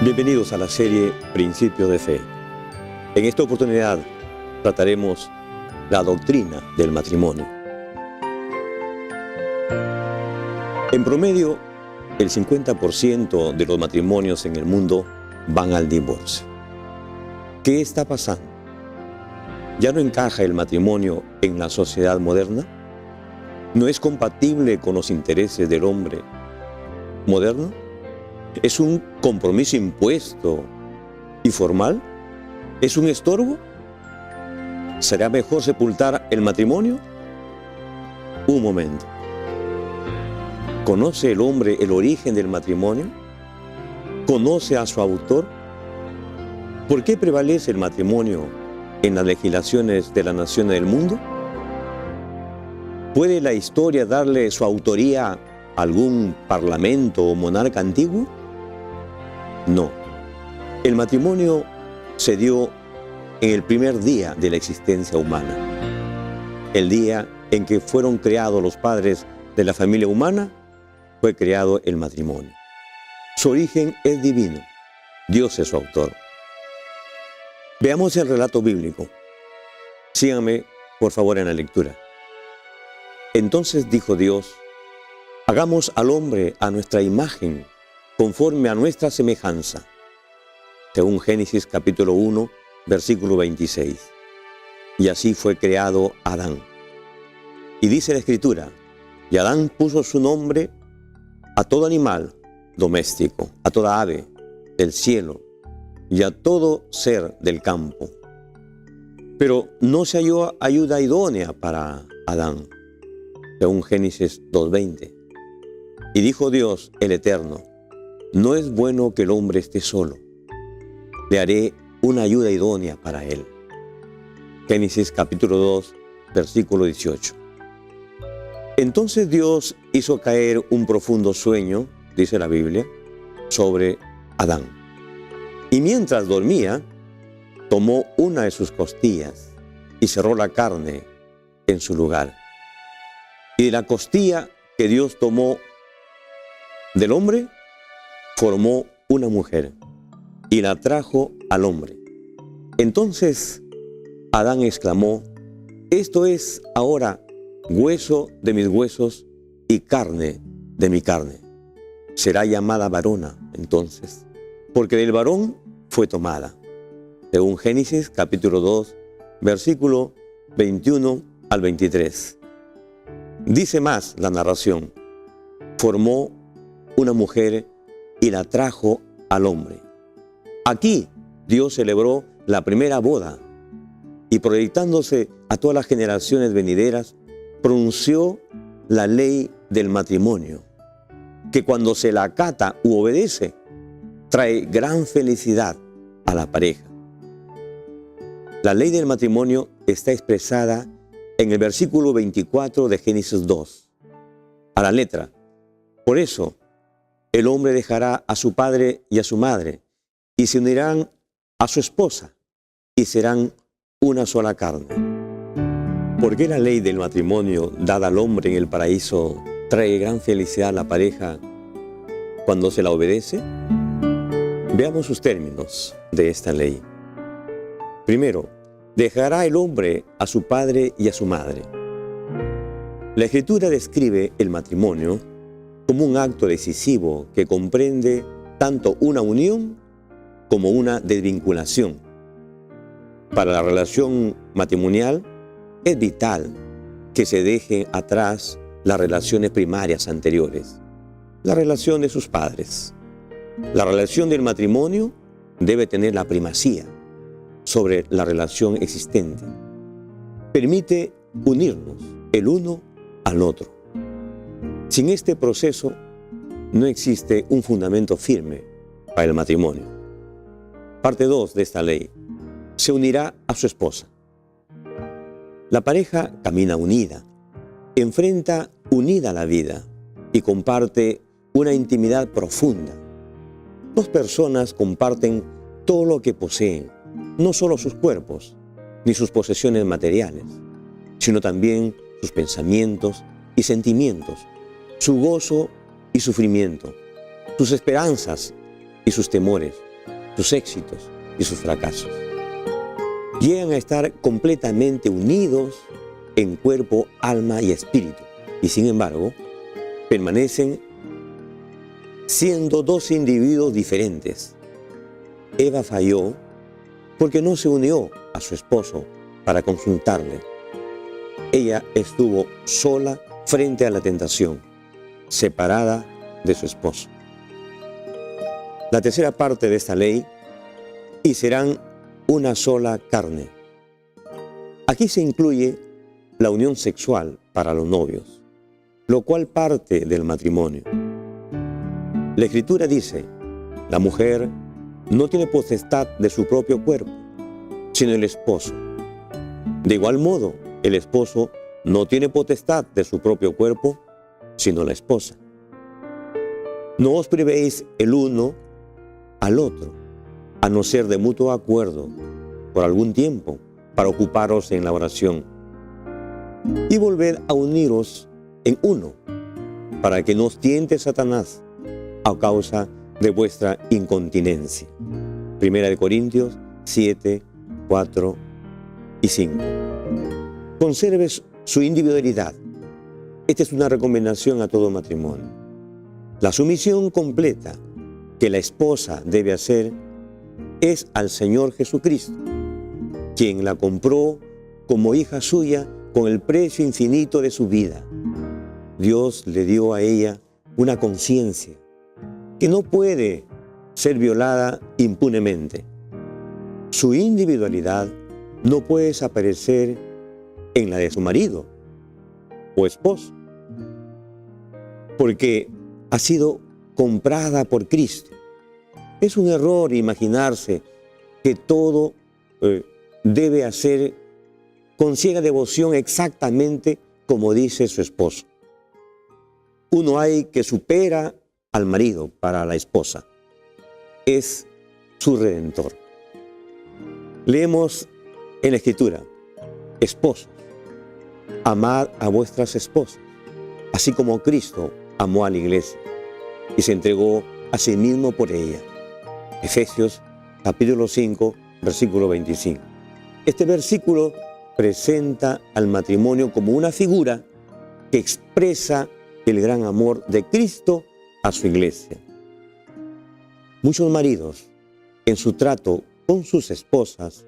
Bienvenidos a la serie Principios de Fe. En esta oportunidad trataremos la doctrina del matrimonio. En promedio, el 50% de los matrimonios en el mundo van al divorcio. ¿Qué está pasando? ¿Ya no encaja el matrimonio en la sociedad moderna? ¿No es compatible con los intereses del hombre moderno? ¿Es un compromiso impuesto y formal? ¿Es un estorbo? ¿Será mejor sepultar el matrimonio? Un momento. ¿Conoce el hombre el origen del matrimonio? ¿Conoce a su autor? ¿Por qué prevalece el matrimonio en las legislaciones de las naciones del mundo? ¿Puede la historia darle su autoría a algún parlamento o monarca antiguo? No. El matrimonio se dio en el primer día de la existencia humana. El día en que fueron creados los padres de la familia humana, fue creado el matrimonio. Su origen es divino. Dios es su autor. Veamos el relato bíblico. Síganme, por favor, en la lectura. Entonces dijo Dios: hagamos al hombre a nuestra imagen, conforme a nuestra semejanza. Según Génesis capítulo 1, versículo 26. Y así fue creado Adán. Y dice la Escritura: y Adán puso su nombre a todo animal doméstico, a toda ave del cielo y a todo ser del campo. Pero no se halló ayuda idónea para Adán. Según Génesis 2:20. Y dijo Dios el Eterno: no es bueno que el hombre esté solo. Le haré una ayuda idónea para él. Génesis capítulo 2, versículo 18. Entonces Dios hizo caer un profundo sueño, dice la Biblia, sobre Adán. Y mientras dormía, tomó una de sus costillas y cerró la carne en su lugar. Y de la costilla que Dios tomó del hombre, formó una mujer y la trajo al hombre. Entonces Adán exclamó: esto es ahora hueso de mis huesos y carne de mi carne. Será llamada varona entonces, porque del varón fue tomada. Según Génesis capítulo 2, versículo 21 al 23. Dice más la narración: formó una mujer y la trajo al hombre. Aquí Dios celebró la primera boda y, proyectándose a todas las generaciones venideras, pronunció la ley del matrimonio, que cuando se la acata u obedece, trae gran felicidad a la pareja. La ley del matrimonio está expresada en el versículo 24 de Génesis 2, a la letra. Por eso, el hombre dejará a su padre y a su madre, y se unirán a su esposa, y serán una sola carne. ¿Por qué la ley del matrimonio dada al hombre en el paraíso trae gran felicidad a la pareja cuando se la obedece? Veamos sus términos de esta ley. Primero, dejará el hombre a su padre y a su madre. La Escritura describe el matrimonio como un acto decisivo que comprende tanto una unión como una desvinculación. Para la relación matrimonial es vital que se dejen atrás las relaciones primarias anteriores, la relación de sus padres. La relación del matrimonio debe tener la primacía sobre la relación existente. Permite unirnos el uno al otro. Sin este proceso no existe un fundamento firme para el matrimonio. Parte 2 de esta ley: se unirá a su esposa. La pareja camina unida, enfrenta unida la vida y comparte una intimidad profunda. Dos personas comparten todo lo que poseen, no solo sus cuerpos, ni sus posesiones materiales, sino también sus pensamientos y sentimientos, su gozo y sufrimiento, sus esperanzas y sus temores, sus éxitos y sus fracasos. Llegan a estar completamente unidos en cuerpo, alma y espíritu, y sin embargo, permanecen siendo dos individuos diferentes. Eva falló porque no se unió a su esposo para consultarle. Ella estuvo sola frente a la tentación, separada de su esposo. La tercera parte de esta ley: y serán una sola carne. Aquí se incluye la unión sexual para los novios, lo cual parte del matrimonio. La Escritura dice: la mujer no tiene potestad de su propio cuerpo, sino el esposo. De igual modo, el esposo no tiene potestad de su propio cuerpo, sino la esposa. No os privéis el uno al otro, a no ser de mutuo acuerdo, por algún tiempo, para ocuparos en la oración. Y volved a uniros en uno, para que no os tiente Satanás a causa de vuestra incontinencia. 1 Corintios 7, 4 y 5. Conserves su individualidad. Esta es una recomendación a todo matrimonio. La sumisión completa que la esposa debe hacer es al Señor Jesucristo, quien la compró como hija suya con el precio infinito de su vida. Dios le dio a ella una conciencia que no puede ser violada impunemente. Su individualidad no puede desaparecer en la de su marido o esposo, porque ha sido comprada por Cristo. Es un error imaginarse que todo debe hacer con ciega devoción exactamente como dice su esposo. Uno hay que supera al marido para la esposa. Es su redentor. Leemos en la Escritura: esposos, amad a vuestras esposas, así como Cristo amó a la iglesia y se entregó a sí mismo por ella. Efesios capítulo 5, versículo 25. Este versículo presenta al matrimonio como una figura que expresa el gran amor de Cristo a su iglesia. Muchos maridos, en su trato con sus esposas,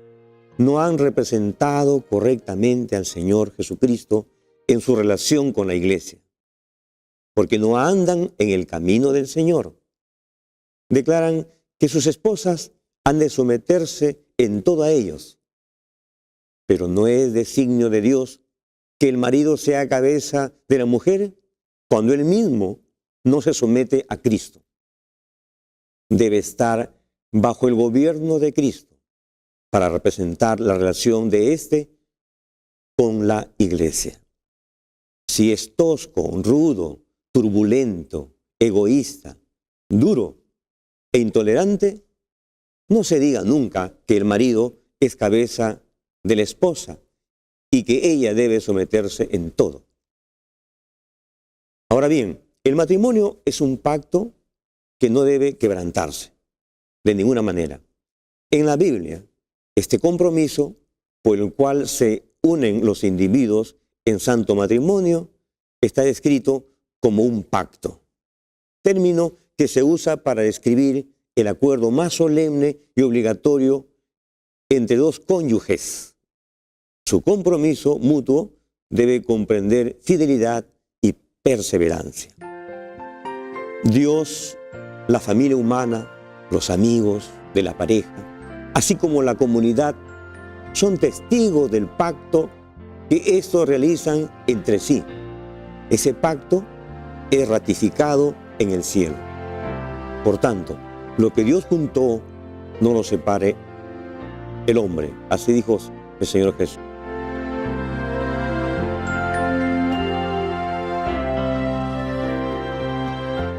no han representado correctamente al Señor Jesucristo en su relación con la iglesia, porque no andan en el camino del Señor. Declaran que sus esposas han de someterse en todo a ellos, pero no es designio de Dios que el marido sea cabeza de la mujer cuando él mismo no se somete a Cristo. Debe estar bajo el gobierno de Cristo para representar la relación de éste con la iglesia. Si es tosco, rudo, turbulento, egoísta, duro e intolerante, no se diga nunca que el marido es cabeza de la esposa y que ella debe someterse en todo. Ahora bien, el matrimonio es un pacto que no debe quebrantarse de ninguna manera. En la Biblia, este compromiso por el cual se unen los individuos en santo matrimonio está descrito como un pacto, término que se usa para describir el acuerdo más solemne y obligatorio entre dos cónyuges. Su compromiso mutuo debe comprender fidelidad y perseverancia. Dios, la familia humana, los amigos de la pareja, así como la comunidad, son testigos del pacto que estos realizan entre sí. Ese pacto es ratificado en el cielo. Por tanto, lo que Dios juntó, no lo separe el hombre. Así dijo el Señor Jesús.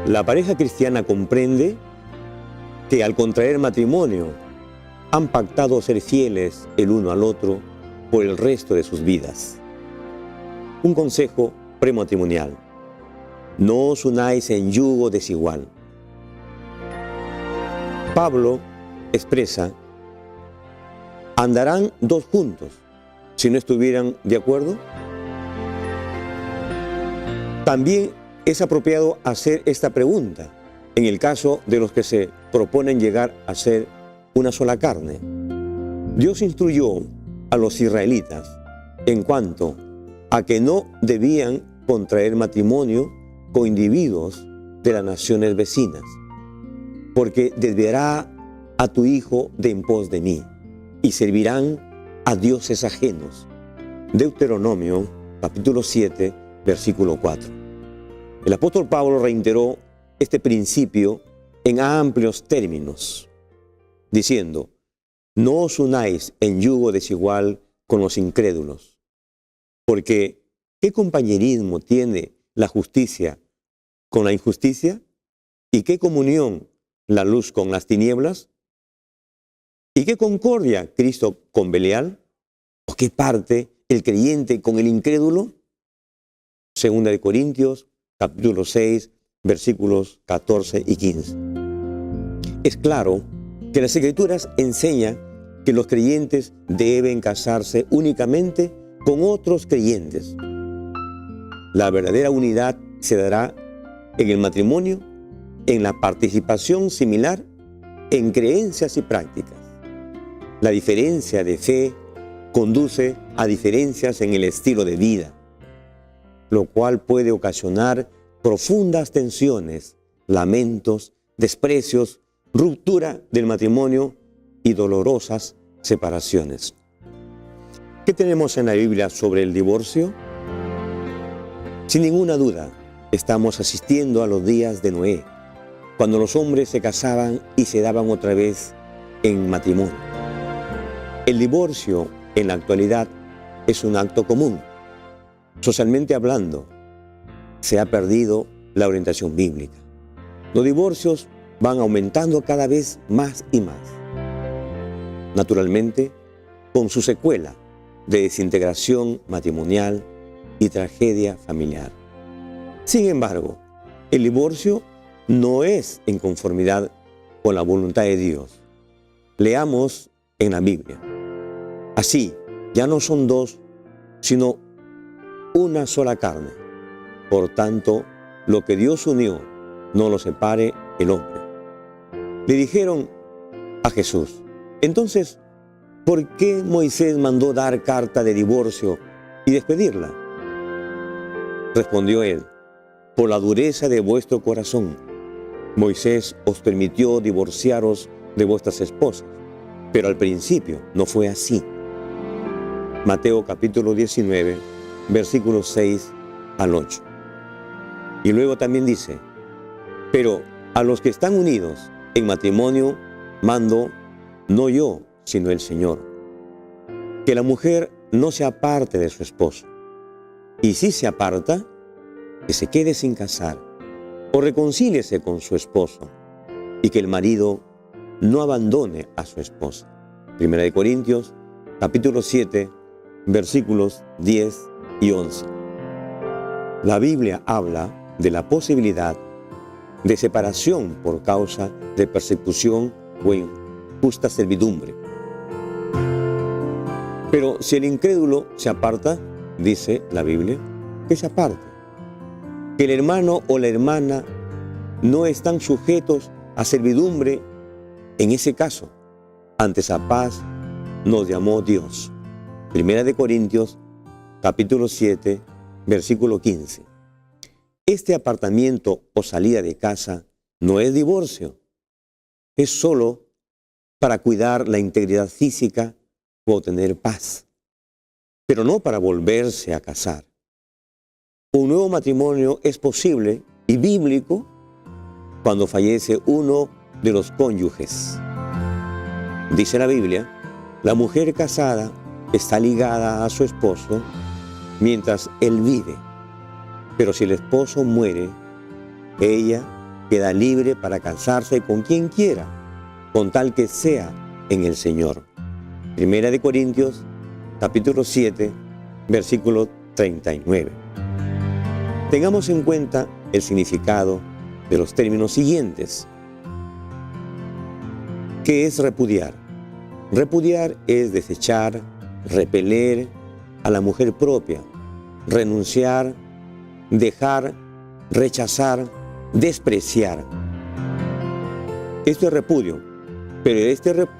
La pareja cristiana comprende que al contraer matrimonio han pactado ser fieles el uno al otro por el resto de sus vidas. un consejo prematrimonial. No os unáis en yugo desigual. Pablo expresa: ¿andarán dos juntos si no estuvieran de acuerdo? También es apropiado hacer esta pregunta en el caso de los que se proponen llegar a ser una sola carne. Dios instruyó a los israelitas en cuanto a que no debían contraer matrimonio con individuos de las naciones vecinas, porque desviará a tu hijo de en pos de mí, y servirán a dioses ajenos. Deuteronomio capítulo 7, versículo 4. El apóstol Pablo reiteró este principio en amplios términos, diciendo: no os unáis en yugo desigual con los incrédulos, porque ¿qué compañerismo tiene la justicia con la injusticia? ¿Y qué comunión la luz con las tinieblas? ¿Y qué concordia Cristo con Belial? ¿O qué parte el creyente con el incrédulo? Segunda de Corintios, capítulo 6, versículos 14 y 15. Es claro que las Escrituras enseñan que los creyentes deben casarse únicamente con otros creyentes. La verdadera unidad se dará en el matrimonio, en la participación similar, en creencias y prácticas. La diferencia de fe conduce a diferencias en el estilo de vida, lo cual puede ocasionar profundas tensiones, lamentos, desprecios, ruptura del matrimonio y dolorosas separaciones. ¿Qué tenemos en la Biblia sobre el divorcio? Sin ninguna duda, estamos asistiendo a los días de Noé, cuando los hombres se casaban y se daban otra vez en matrimonio. El divorcio en la actualidad es un acto común. Socialmente hablando, se ha perdido la orientación bíblica. Los divorcios van aumentando cada vez más y más. Naturalmente, con su secuela de desintegración matrimonial y tragedia familiar. Sin embargo, el divorcio no es en conformidad con la voluntad de Dios. Leamos en la Biblia: así, ya no son dos, sino una sola carne. Por tanto, lo que Dios unió, no lo separe el hombre. Le dijeron a Jesús: entonces, ¿por qué Moisés mandó dar carta de divorcio y despedirla? Respondió él: por la dureza de vuestro corazón. Moisés os permitió divorciaros de vuestras esposas, pero al principio no fue así. Mateo capítulo 19, versículos 6 al 8. Y luego también dice: pero a los que están unidos en matrimonio mando, no yo, sino el Señor, que la mujer no se aparte de su esposo, y si se aparta, que se quede sin casar, o reconcíliese con su esposo, y que el marido no abandone a su esposa. Primera de Corintios, capítulo 7, versículos 10 y 11. La Biblia habla de la posibilidad de separación por causa de persecución o injusta servidumbre. Pero si el incrédulo se aparta, dice la Biblia, que se aparte. Que el hermano o la hermana no están sujetos a servidumbre, en ese caso, antes a paz nos llamó Dios. Primera de Corintios, capítulo 7, versículo 15. Este apartamiento o salida de casa no es divorcio, es solo para cuidar la integridad física o obtener paz, pero no para volverse a casar. Un nuevo matrimonio es posible y bíblico cuando fallece uno de los cónyuges. Dice la Biblia: la mujer casada está ligada a su esposo mientras él vive, pero si el esposo muere, ella queda libre para casarse con quien quiera, con tal que sea en el Señor. Primera de Corintios, capítulo 7, versículo 39. Tengamos en cuenta el significado de los términos siguientes. ¿Qué es repudiar? Repudiar es desechar, repeler a la mujer propia, renunciar, dejar, rechazar, despreciar. Esto es repudio, pero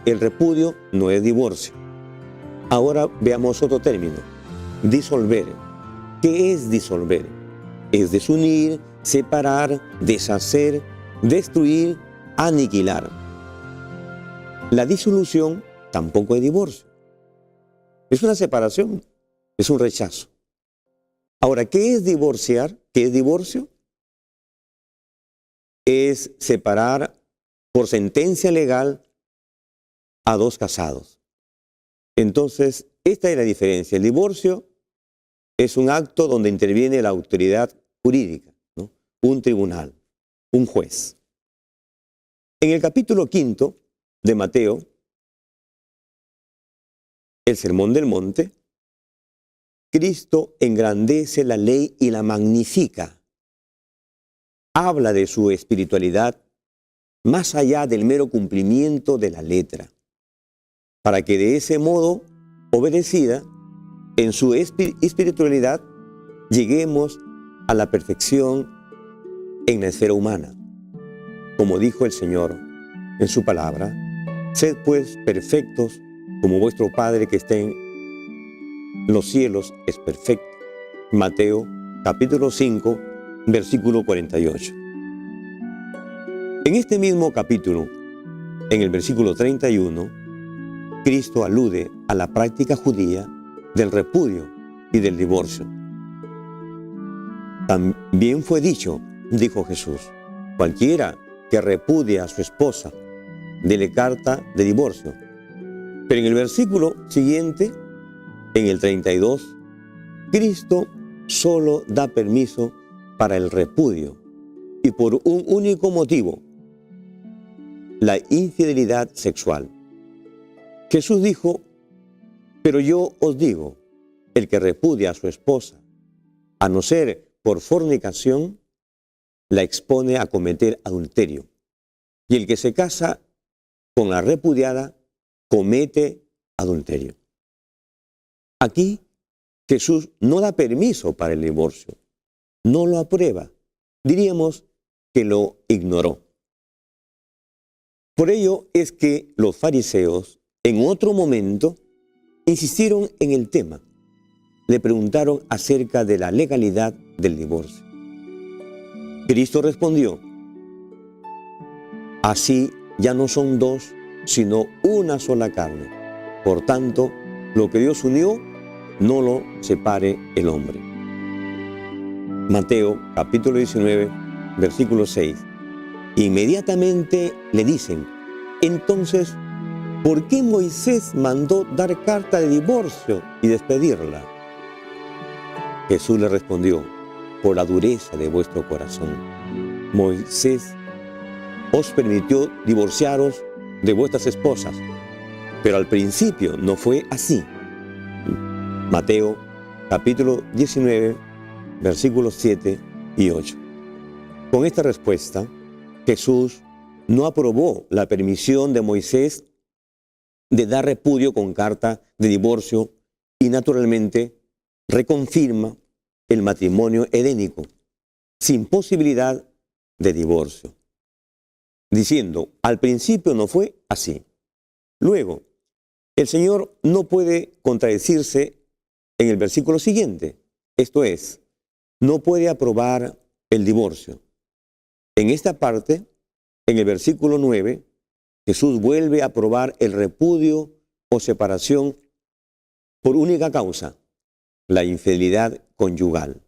el repudio no es divorcio. Ahora veamos otro término, disolver. ¿Qué es disolver? Es desunir, separar, deshacer, destruir, aniquilar. La disolución tampoco es divorcio. Es una separación, es un rechazo. Ahora, ¿qué es divorciar? ¿Qué es divorcio? Es separar por sentencia legal a dos casados. Entonces, esta es la diferencia. El divorcio es un acto donde interviene la autoridad jurídica, ¿no? Un tribunal, un juez. En el capítulo 5 de Mateo, el Sermón del Monte, Cristo engrandece la ley y la magnifica. Habla de su espiritualidad más allá del mero cumplimiento de la letra, para que de ese modo, obedecida, en su espiritualidad, lleguemos a la perfección en la esfera humana. Como dijo el Señor en su palabra, sed pues perfectos como vuestro Padre que está en los cielos es perfecto. Mateo capítulo 5, versículo 48. En este mismo capítulo, en el versículo 31, Cristo alude a la práctica judía del repudio y del divorcio. También fue dicho, dijo Jesús, cualquiera que repudia a su esposa, dele carta de divorcio. Pero en el versículo siguiente, en el 32, Cristo solo da permiso para el repudio y por un único motivo, la infidelidad sexual. Jesús dijo, pero yo os digo, el que repudia a su esposa, a no ser por fornicación, la expone a cometer adulterio. Y el que se casa con la repudiada, comete adulterio. Aquí Jesús no da permiso para el divorcio, no lo aprueba, diríamos que lo ignoró. Por ello es que los fariseos, en otro momento, insistieron en el tema. Le preguntaron acerca de la legalidad del divorcio. Cristo respondió, así ya no son dos, sino una sola carne. Por tanto, lo que Dios unió, no lo separe el hombre. Mateo capítulo 19, versículo 6. Inmediatamente le dicen, entonces, ¿por qué Moisés mandó dar carta de divorcio y despedirla? Jesús le respondió, por la dureza de vuestro corazón. Moisés os permitió divorciaros de vuestras esposas, pero al principio no fue así. Mateo capítulo 19, versículos 7 y 8. Con esta respuesta, Jesús no aprobó la permisión de Moisés de dar repudio con carta de divorcio y naturalmente reconfirma el matrimonio edénico sin posibilidad de divorcio, diciendo, al principio no fue así. Luego, el Señor no puede contradecirse en el versículo siguiente, esto es, no puede aprobar el divorcio. En esta parte, en el versículo 9, Jesús vuelve a aprobar el repudio o separación por única causa, la infidelidad conyugal.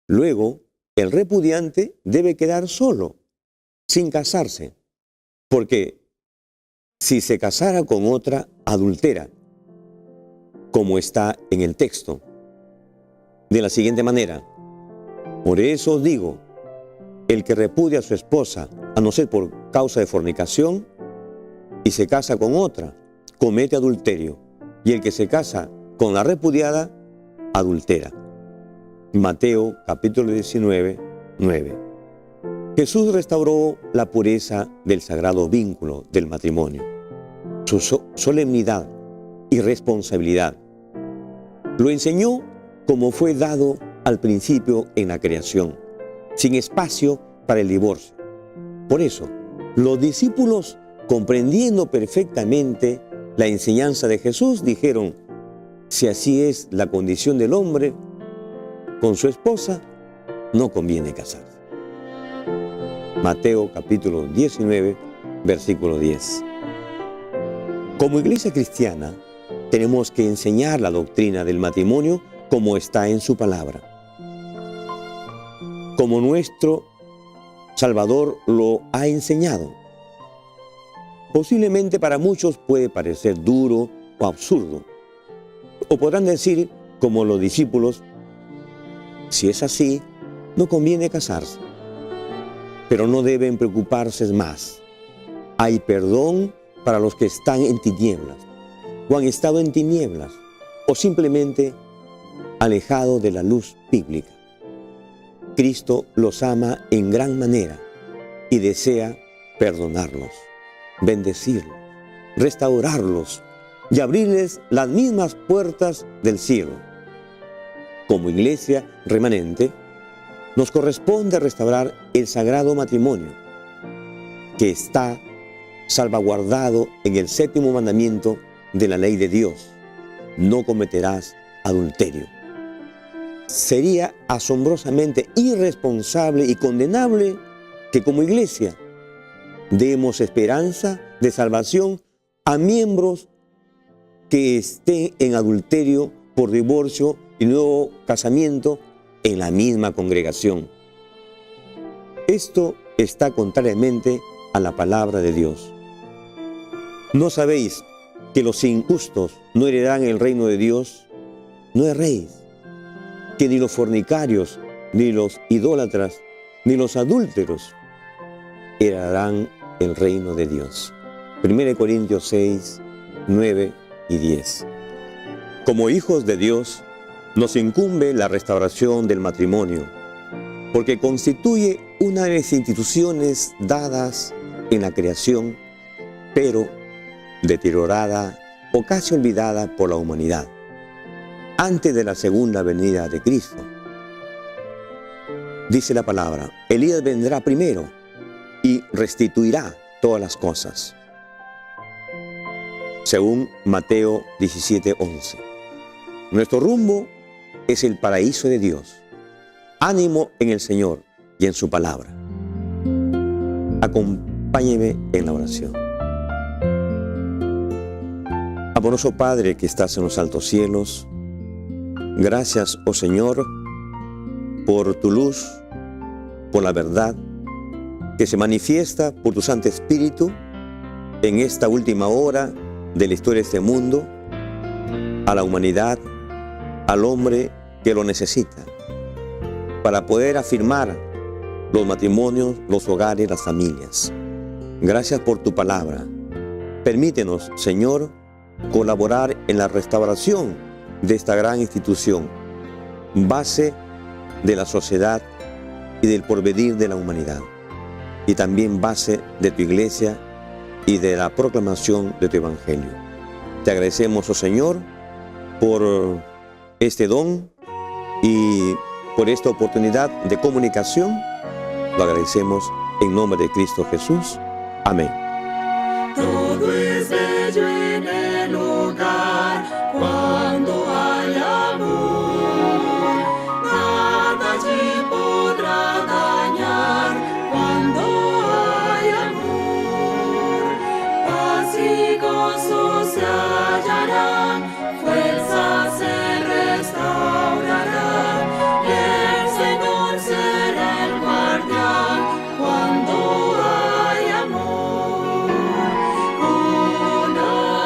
Luego, el repudiante debe quedar solo, sin casarse, porque si se casara con otra, adultera, como está en el texto, de la siguiente manera, por eso os digo, el que repudia a su esposa, a no ser por causa de fornicación, y se casa con otra, comete adulterio, y el que se casa con la repudiada, adultera. Mateo capítulo 19, 9. Jesús restauró la pureza del sagrado vínculo del matrimonio, su solemnidad y responsabilidad. Lo enseñó como fue dado al principio en la creación, sin espacio para el divorcio. Por eso, los discípulos, comprendiendo perfectamente la enseñanza de Jesús, dijeron: si así es la condición del hombre, con su esposa no conviene casarse. Mateo capítulo 19, versículo 10. Como iglesia cristiana, tenemos que enseñar la doctrina del matrimonio como está en su palabra. Como nuestro Salvador lo ha enseñado. Posiblemente para muchos puede parecer duro o absurdo. O podrán decir, como los discípulos: si es así, no conviene casarse. Pero no deben preocuparse más. Hay perdón para los que están en tinieblas, o han estado en tinieblas, o simplemente alejados de la luz bíblica. Cristo los ama en gran manera y desea perdonarlos, bendecirlos, restaurarlos y abrirles las mismas puertas del cielo. Como iglesia remanente, nos corresponde restaurar el sagrado matrimonio, que está salvaguardado en el 7º mandamiento de la ley de Dios: no cometerás adulterio. Sería asombrosamente irresponsable y condenable que como iglesia demos esperanza de salvación a miembros que estén en adulterio por divorcio y nuevo casamiento en la misma congregación. Esto está contrariamente a la palabra de Dios. ¿No sabéis que los injustos no heredarán el reino de Dios? No erréis, que ni los fornicarios, ni los idólatras, ni los adúlteros heredarán el reino de Dios. 1 Corintios 6, 9 y 10. Como hijos de Dios, nos incumbe la restauración del matrimonio, porque constituye una de las instituciones dadas en la creación, pero deteriorada o casi olvidada por la humanidad, antes de la segunda venida de Cristo. Dice la palabra: Elías vendrá primero y restituirá todas las cosas, según Mateo 17:11. Nuestro rumbo es el paraíso de Dios. Ánimo en el Señor y en su palabra. Acompáñeme en la oración. Amoroso Padre que estás en los altos cielos, gracias, oh Señor, por tu luz, por la verdad que se manifiesta por tu Santo Espíritu en esta última hora de la historia de este mundo, a la humanidad, al hombre que lo necesita, para poder afirmar los matrimonios, los hogares, las familias. Gracias por tu palabra. Permítenos, Señor, colaborar en la restauración de esta gran institución, base de la sociedad y del porvenir de la humanidad, y también base de tu iglesia y de la proclamación de tu evangelio. Te agradecemos, oh Señor, por este don y por esta oportunidad de comunicación. Lo agradecemos en nombre de Cristo Jesús. Amén. Todo es bello en el hogar cuando hay amor. Nada allí podrá dañar cuando hay amor. Paz y gozo se hallarán, fuerza se restaurará. Y el Señor será el guardián cuando hay amor. Una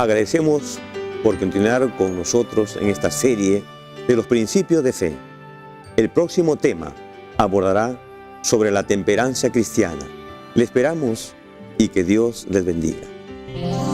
Agradecemos por continuar con nosotros en esta serie de los principios de fe. El próximo tema abordará sobre la temperancia cristiana. Le esperamos y que Dios les bendiga.